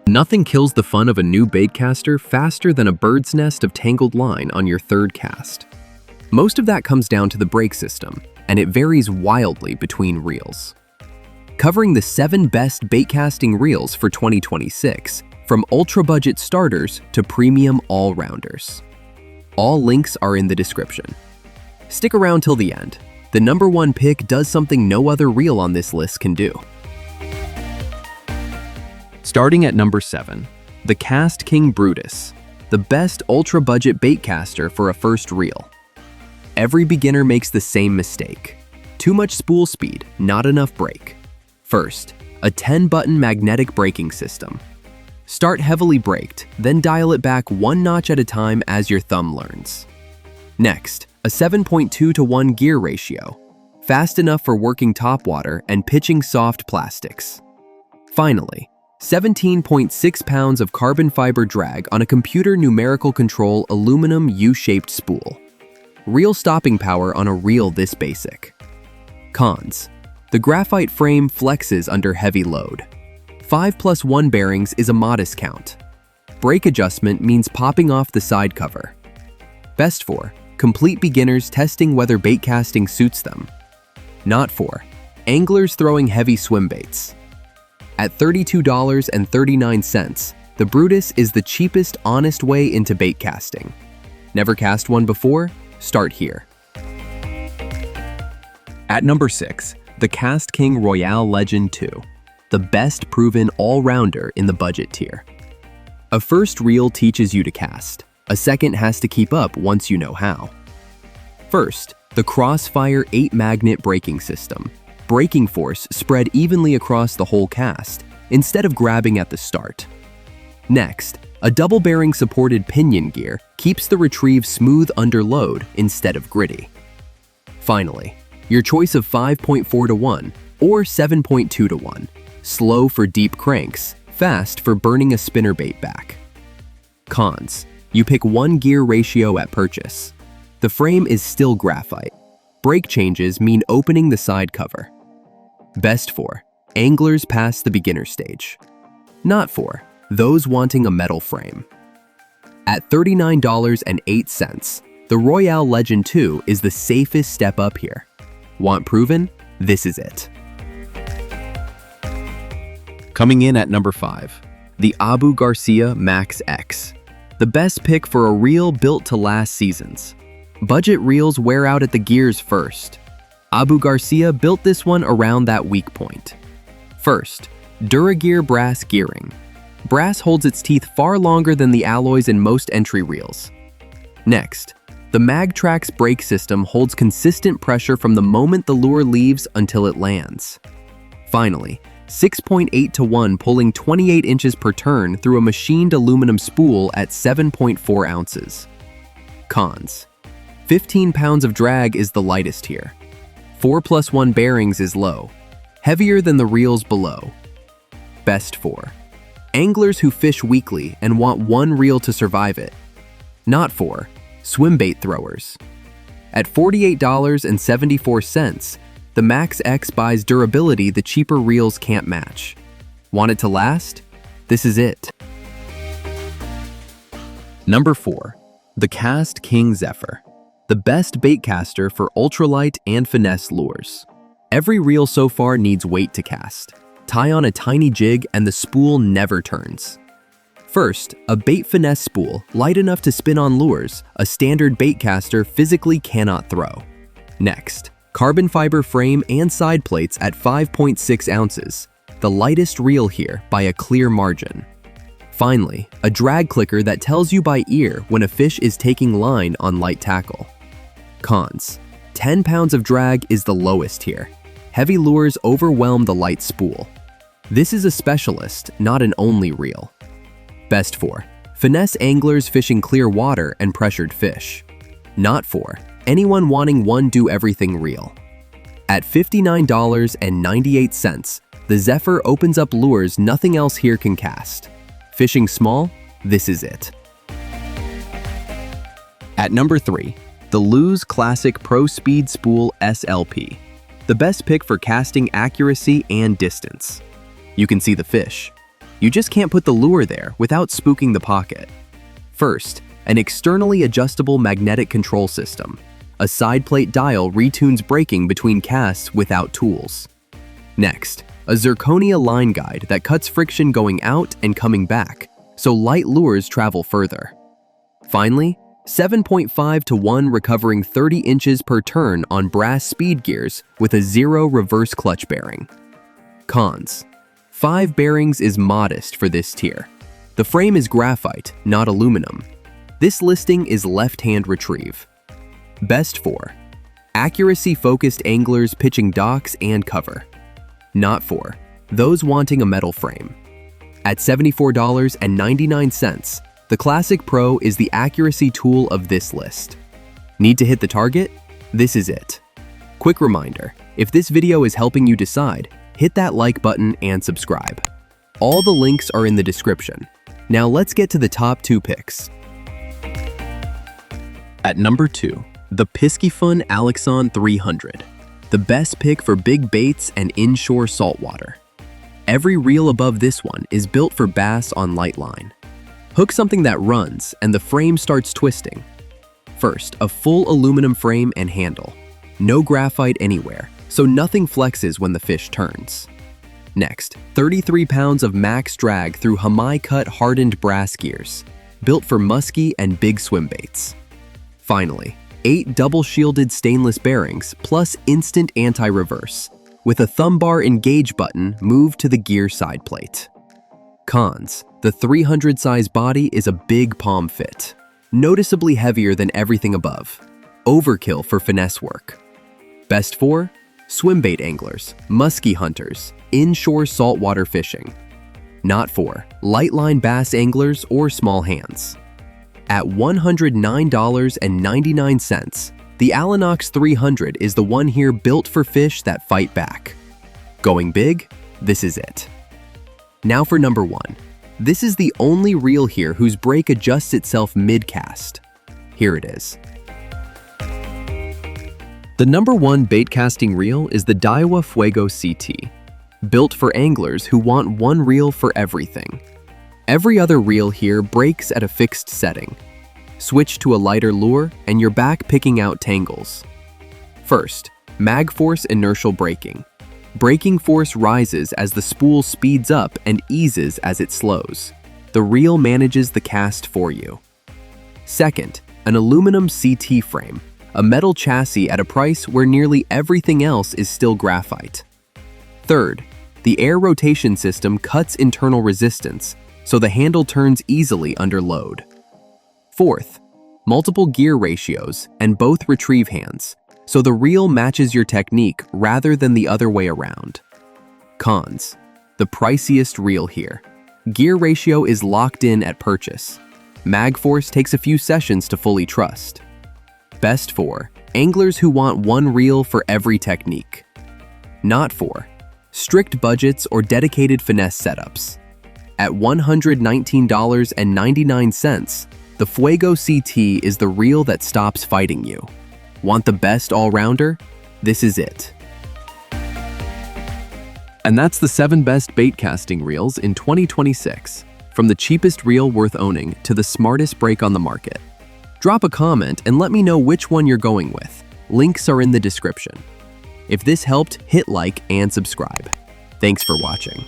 Nothing kills the fun of a new baitcaster faster than a bird's nest of tangled line on your third cast. Most of that comes down to the brake system, and it varies wildly between reels. Covering the 7 best baitcasting reels for 2026, from ultra-budget starters to premium all-rounders. All links are in the description. Stick around till the end. The #1 pick does something no other reel on this list can do. Starting at number 7, the KastKing Brutus, the best ultra-budget baitcaster for a first reel. Every beginner makes the same mistake. Too much spool speed, not enough brake. First, a 10-button magnetic braking system. Start heavily braked, then dial it back 1 notch at a time as your thumb learns. Next, a 7.2:1 gear ratio, fast enough for working topwater and pitching soft plastics. Finally, 17.6 pounds of carbon fiber drag on a computer numerical control aluminum U-shaped spool. Reel stopping power on a reel this basic. Cons: the graphite frame flexes under heavy load. 5+1 bearings is a modest count. Brake adjustment means popping off the side cover. Best for complete beginners testing whether baitcasting suits them. Not for anglers throwing heavy swim baits. At $32.39, the Brutus is the cheapest, honest way into baitcasting. Never cast one before? Start here. At number 6, the KastKing Royale Legend II, the best proven all-rounder in the budget tier. A first reel teaches you to cast. A second has to keep up once you know how. First, the Crossfire 8-magnet braking system. Braking force spread evenly across the whole cast, instead of grabbing at the start. Next, a double bearing supported pinion gear keeps the retrieve smooth under load instead of gritty. Finally, your choice of 5.4:1 or 7.2:1. Slow for deep cranks, fast for burning a spinnerbait back. Cons: you pick 1 gear ratio at purchase. The frame is still graphite. Brake changes mean opening the side cover. Best for anglers past the beginner stage. Not for those wanting a metal frame. At $39.08, the Royale Legend II is the safest step up here. Want proven? This is it. Coming in at number 5, the Abu Garcia Max X, the best pick for a reel built to last seasons. Budget reels wear out at the gears first. Abu Garcia built this one around that weak point. First, Duragear brass gearing. Brass holds its teeth far longer than the alloys in most entry reels. Next, the MagTrax brake system holds consistent pressure from the moment the lure leaves until it lands. Finally, 6.8:1 pulling 28 inches per turn through a machined aluminum spool at 7.4 ounces. Cons: 15 pounds of drag is the lightest here. 4+1 bearings is low, heavier than the reels below. Best for anglers who fish weekly and want 1 reel to survive it. Not for swim bait throwers. At $48.74, the Max X buys durability the cheaper reels can't match. Want it to last? This is it. Number 4, the KastKing Zephyr, the best baitcaster for ultralight and finesse lures. Every reel so far needs weight to cast. Tie on a tiny jig and the spool never turns. First, a bait finesse spool light enough to spin on lures a standard baitcaster physically cannot throw. Next, carbon fiber frame and side plates at 5.6 ounces, the lightest reel here by a clear margin. Finally, a drag clicker that tells you by ear when a fish is taking line on light tackle. Cons: 10 pounds of drag is the lowest here. Heavy lures overwhelm the light spool. This is a specialist, not an only reel. Best for finesse anglers fishing clear water and pressured fish. Not for anyone wanting one do-everything reel. At $59.98, the Zephyr opens up lures nothing else here can cast. Fishing small? This is it. At number 3, the Lew's Classic Pro Speed Spool SLP, the best pick for casting accuracy and distance. You can see the fish. You just can't put the lure there without spooking the pocket. First, an externally adjustable magnetic control system. A side plate dial retunes braking between casts without tools. Next, a zirconia line guide that cuts friction going out and coming back, so light lures travel further. Finally, 7.5:1 recovering 30 inches per turn on brass speed gears with a 0 reverse clutch bearing. Cons: 5 bearings is modest for this tier. The frame is graphite, not aluminum. This listing is left-hand retrieve. Best for accuracy-focused anglers pitching docks and cover. Not for those wanting a metal frame. At $74.99, the Classic Pro is the accuracy tool of this list. Need to hit the target? This is it. Quick reminder, if this video is helping you decide, hit that like button and subscribe. All the links are in the description. Now let's get to the top 2 picks. At number 2, the Piscifun Alinox 300. The best pick for big baits and inshore saltwater. Every reel above this one is built for bass on light line. Hook something that runs and the frame starts twisting. First, a full aluminum frame and handle. No graphite anywhere, so nothing flexes when the fish turns. Next, 33 pounds of max drag through Hamai-cut hardened brass gears, built for musky and big swim baits. Finally, 8 double-shielded stainless bearings plus instant anti-reverse, with a thumb bar engage button moved to the gear side plate. Cons: the 300 size body is a big palm fit, noticeably heavier than everything above. Overkill for finesse work. Best for swim bait anglers, musky hunters, inshore saltwater fishing. Not for light line bass anglers or small hands. At $109.99, the Alinox 300 is the one here built for fish that fight back. Going big? This is it. Now for number 1. This is the only reel here whose brake adjusts itself mid-cast. Here it is. The number 1 baitcasting reel is the Daiwa Fuego CT, built for anglers who want one reel for everything. Every other reel here breaks at a fixed setting. Switch to a lighter lure and you're back picking out tangles. First, mag force inertial braking. Braking force rises as the spool speeds up and eases as it slows. The reel manages the cast for you. Second, an aluminum CT frame, a metal chassis at a price where nearly everything else is still graphite. Third, the air rotation system cuts internal resistance, so the handle turns easily under load. Fourth, multiple gear ratios and both retrieve hands, so the reel matches your technique rather than the other way around. Cons: the priciest reel here. Gear ratio is locked in at purchase. Mag force takes a few sessions to fully trust. Best for anglers who want one reel for every technique. Not for strict budgets or dedicated finesse setups. At $119.99, the Fuego CT is the reel that stops fighting you. Want the best all-rounder? This is it. And that's the 7 best baitcasting reels in 2026. From the cheapest reel worth owning to the smartest brake on the market. Drop a comment and let me know which one you're going with. Links are in the description. If this helped, hit like and subscribe. Thanks for watching.